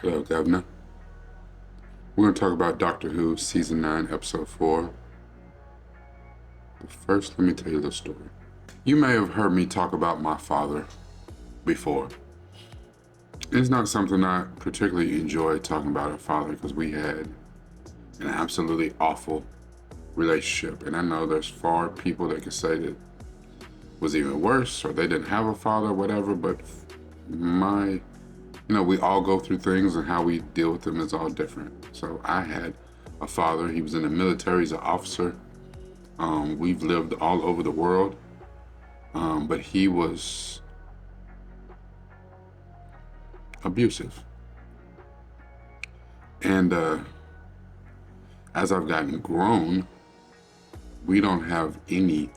Hello, Governor. We're going to talk about Doctor Who Season 9, Episode 4. But first, let me tell you the story. You may have heard me talk about my father before. It's not something I particularly enjoy talking about a father because we had an absolutely awful relationship. And I know there's far people that could say that it was even worse or they didn't have a father or whatever, but we all go through things and how we deal with them is all different. So I had a father. He was in the military. He's an officer. We've lived all over the world. But he was abusive. And as I've gotten grown, we don't have any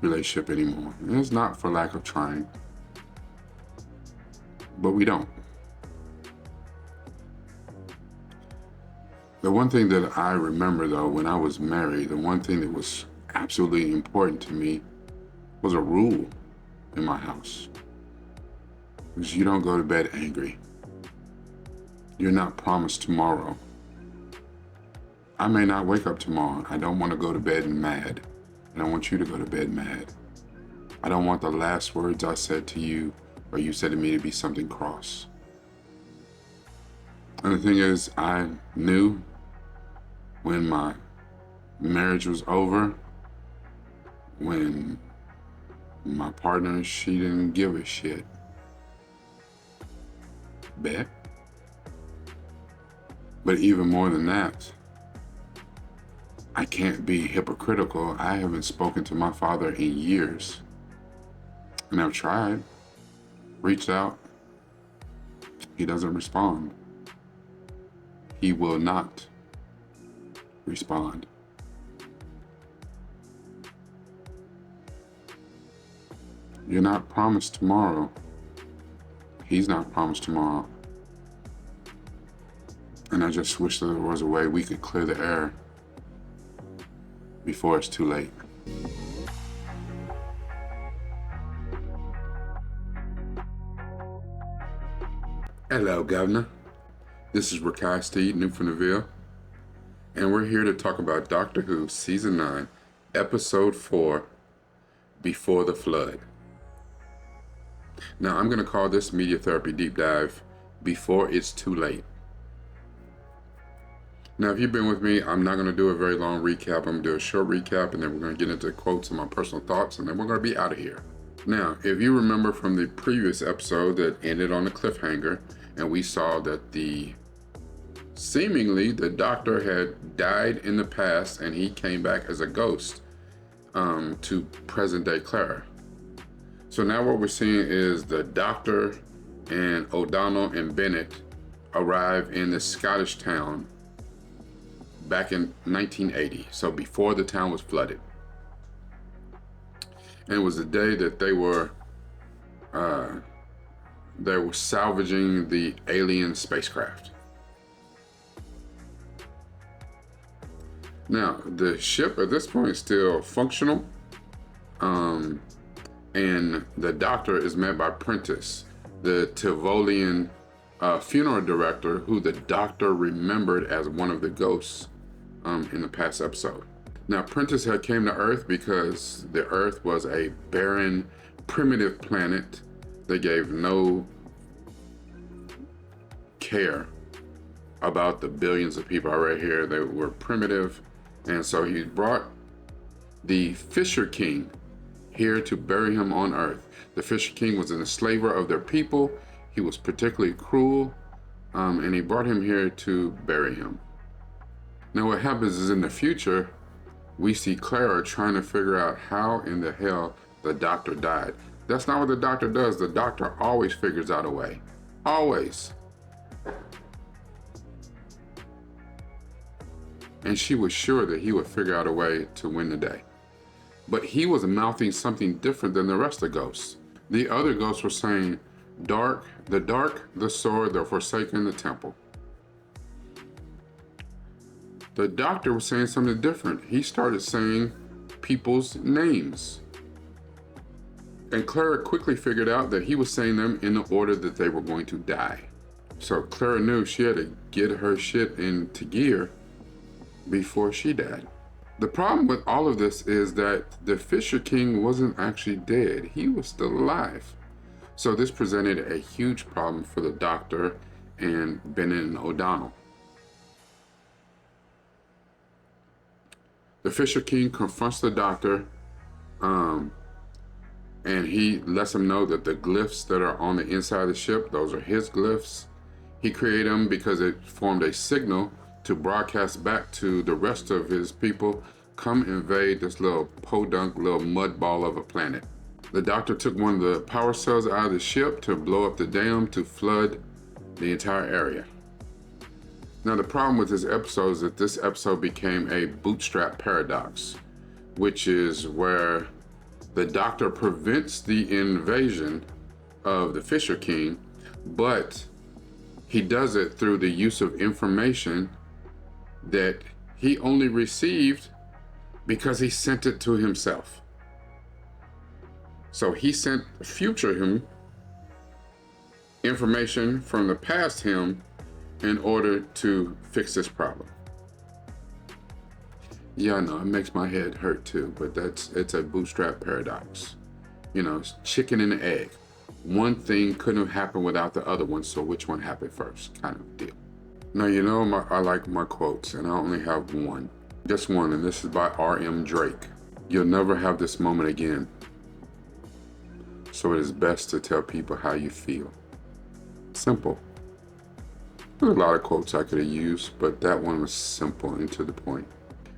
relationship anymore. And it's not for lack of trying, but we don't. The one thing that I remember, though, when I was married, the one thing that was absolutely important to me was a rule in my house. Because you don't go to bed angry. You're not promised tomorrow. I may not wake up tomorrow. I don't want to go to bed mad. I don't want you to go to bed mad. I don't want the last words I said to you or you said to me to be something cross. And the thing is, I knew when my marriage was over, when my partner, she didn't give a shit. Bet. But even more than that, I can't be hypocritical. I haven't spoken to my father in years. And I've tried, reached out. He doesn't respond. He will not respond. You're not promised tomorrow. He's not promised tomorrow. And I just wish there was a way we could clear the air before it's too late. Hello, Governor. This is Rakai Steed, new from the Ville, and we're here to talk about Doctor Who Season 9, Episode 4, Before the Flood. Now, I'm going to call this Media Therapy Deep Dive, Before It's Too Late. Now, if you've been with me, I'm not going to do a very long recap. I'm going to do a short recap, and then we're going to get into quotes and my personal thoughts, and then we're going to be out of here. Now, if you remember from the previous episode that ended on a cliffhanger, and we saw that seemingly the Doctor had died in the past, and he came back as a ghost to present-day Clara. So now what we're seeing is the Doctor and O'Donnell and Bennett arrive in this Scottish town back in 1980, so before the town was flooded. And it was the day that they were salvaging the alien spacecraft. Now, the ship at this point is still functional, and the Doctor is met by Prentice, the Tivolian funeral director, who the Doctor remembered as one of the ghosts in the past episode. Now, Prentice had came to Earth because the Earth was a barren, primitive planet that gave no care about the billions of people right here. They were primitive, and so he brought the Fisher King here to bury him on Earth. The Fisher King was an enslaver of their people. He was particularly cruel, and he brought him here to bury him. Now what happens is in the future, we see Clara trying to figure out how in the hell the Doctor died. That's not what the Doctor does. The Doctor always figures out a way. Always. And she was sure that he would figure out a way to win the day. But he was mouthing something different than the rest of the ghosts. The other ghosts were saying, the dark, the sword, the forsaken, the temple. The Doctor was saying something different. He started saying people's names. And Clara quickly figured out that he was saying them in the order that they were going to die. So Clara knew she had to get her shit into gear before she died. The problem with all of this is that the Fisher King wasn't actually dead. He was still alive. So this presented a huge problem for the Doctor and Bennett and O'Donnell. The Fisher King confronts the Doctor, and he lets him know that the glyphs that are on the inside of the ship, those are his glyphs. He created them because it formed a signal to broadcast back to the rest of his people, come invade this little podunk, little mud ball of a planet. The Doctor took one of the power cells out of the ship to blow up the dam to flood the entire area. Now the problem with this episode is that this episode became a bootstrap paradox, which is where the Doctor prevents the invasion of the Fisher King, but he does it through the use of information that he only received because he sent it to himself. So he sent future him information from the past him in order to fix this problem. Yeah, I know, it makes my head hurt too, but it's a bootstrap paradox. You know, it's chicken and egg. One thing couldn't have happened without the other one, so which one happened first, kind of deal. Now, you know, I like my quotes, and I only have one. Just one, and this is by R.M. Drake. You'll never have this moment again, so it is best to tell people how you feel. Simple. There's a lot of quotes I could have used, but that one was simple and to the point.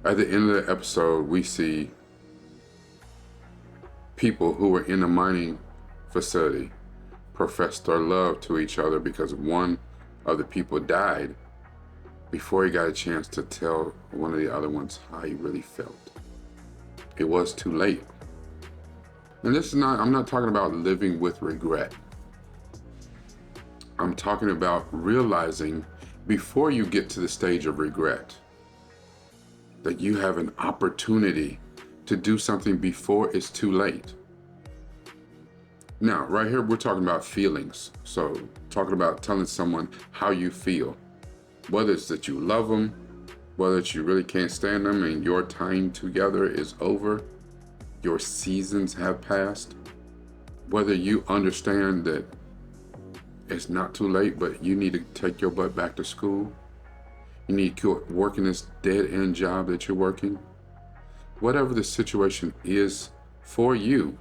At the end of the episode, we see people who were in the mining facility profess their love to each other because one of the people died before he got a chance to tell one of the other ones how he really felt. It was too late. And this is not, I'm not talking about living with regret. I'm talking about realizing before you get to the stage of regret that you have an opportunity to do something before it's too late. Now, right here, we're talking about feelings. So talking about telling someone how you feel, whether it's that you love them, whether it's you really can't stand them and your time together is over, your seasons have passed, whether you understand that it's not too late, but you need to take your butt back to school. You need to work in this dead-end job that you're working. Whatever the situation is for you,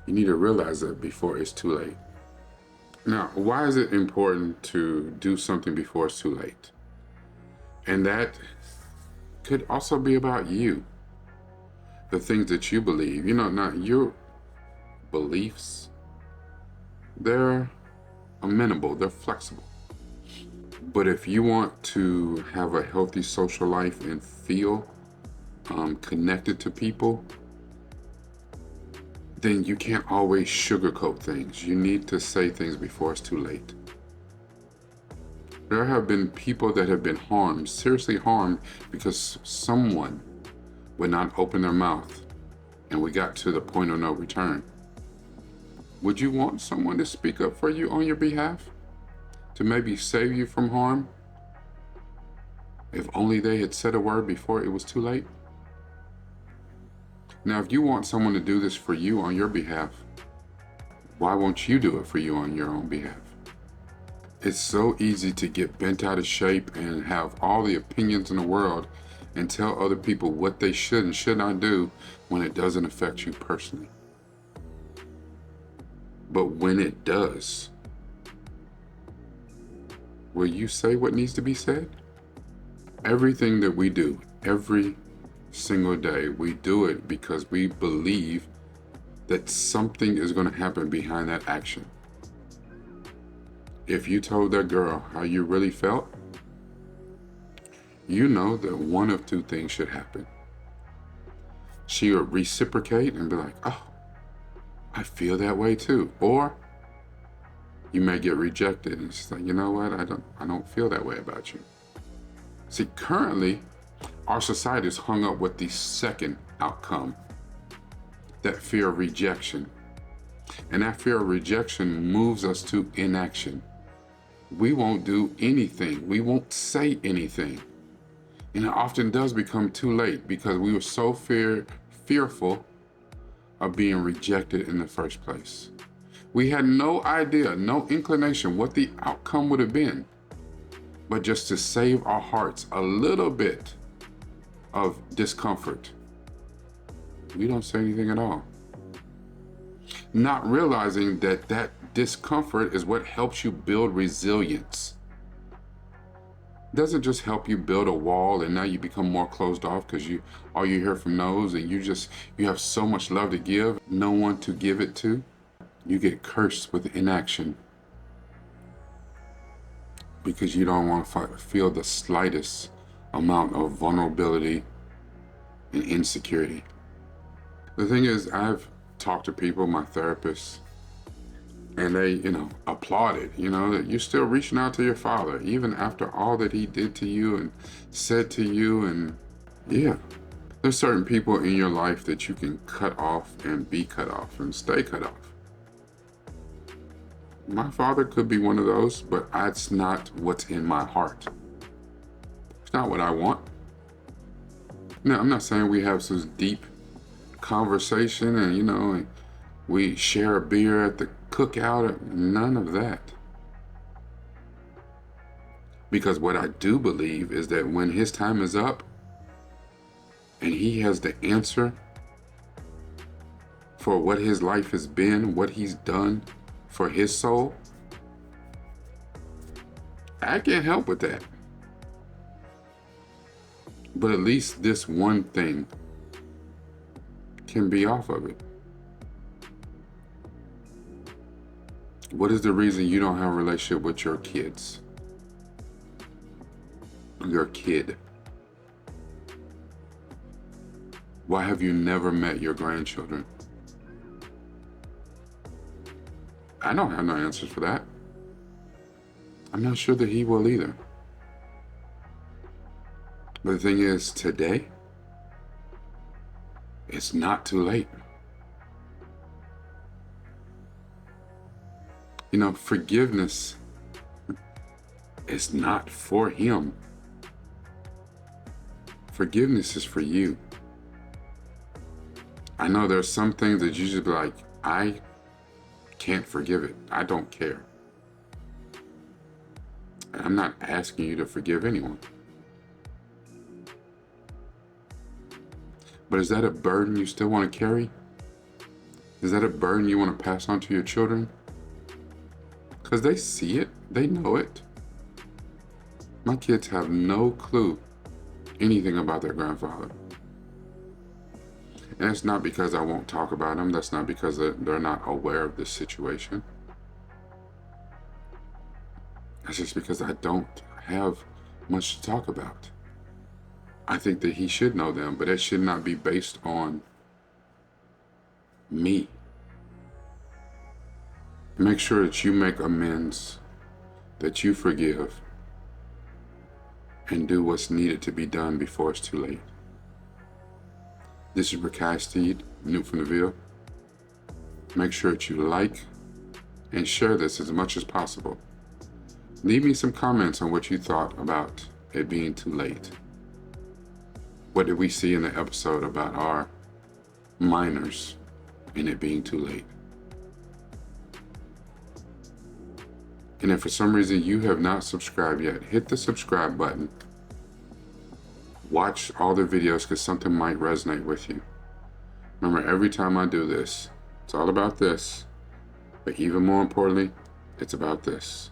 you need to realize that before it's too late. Now, why is it important to do something before it's too late? And that could also be about you. The things that you believe, you know, not your beliefs. They're amenable, they're flexible. But if you want to have a healthy social life and feel connected to people, then you can't always sugarcoat things. You need to say things before it's too late. There have been people that have been harmed, seriously harmed, because someone would not open their mouth and we got to the point of no return. Would you want someone to speak up for you on your behalf? To maybe save you from harm? If only they had said a word before it was too late? Now, if you want someone to do this for you on your behalf, why won't you do it for you on your own behalf? It's so easy to get bent out of shape and have all the opinions in the world and tell other people what they should and should not do when it doesn't affect you personally. But when it does, will you say what needs to be said? Everything that we do, every single day, we do it because we believe that something is going to happen behind that action. If you told that girl how you really felt, you know that one of two things should happen. She would reciprocate and be like, oh, I feel that way too. Or you may get rejected and she's like, you know what, I don't feel that way about you. See, currently, our society is hung up with the second outcome, that fear of rejection. And that fear of rejection moves us to inaction. we won't do anything. We won't say anything. And it often does become too late because we were so fearful of being rejected in the first place. We had no idea, no inclination what the outcome would have been. But just to save our hearts a little bit of discomfort, we don't say anything at all. Not realizing that that discomfort is what helps you build resilience. It doesn't just help you build a wall and now you become more closed off because all you hear from no's and you have so much love to give, no one to give it to. You get cursed with inaction because you don't want to feel the slightest amount of vulnerability and insecurity. The thing is, I've talked to people, my therapists, and they, applauded, that you're still reaching out to your father, even after all that he did to you and said to you. And yeah, there's certain people in your life that you can cut off and be cut off and stay cut off. My father could be one of those, but that's not what's in my heart. It's not what I want. Now, I'm not saying we have some deep conversation and, we share a beer at the cookout. None of that. Because what I do believe is that when his time is up and he has the answer for what his life has been, what he's done for his soul, I can't help with that. But at least this one thing can be off of it. What is the reason you don't have a relationship with your kids? Your kid. Why have you never met your grandchildren? I don't have no answers for that. I'm not sure that he will either. But the thing is, today, it's not too late. Forgiveness is not for him. Forgiveness is for you. I know there's some things that you just be like, I can't forgive it. I don't care. And I'm not asking you to forgive anyone. But is that a burden you still want to carry? Is that a burden you want to pass on to your children? Because they see it. They know it. My kids have no clue anything about their grandfather. And it's not because I won't talk about them. That's not because they're not aware of this situation. That's just because I don't have much to talk about. I think that he should know them, but it should not be based on me. Make sure that you make amends, that you forgive, and do what's needed to be done before it's too late. This is Rakai Steed, Newt from the Ville. Make sure that you like and share this as much as possible. Leave me some comments on what you thought about it being too late. What did we see in the episode about our minors and it being too late? And if for some reason you have not subscribed yet, hit the subscribe button. Watch all the videos because something might resonate with you. Remember, every time I do this, it's all about this. But even more importantly, it's about this.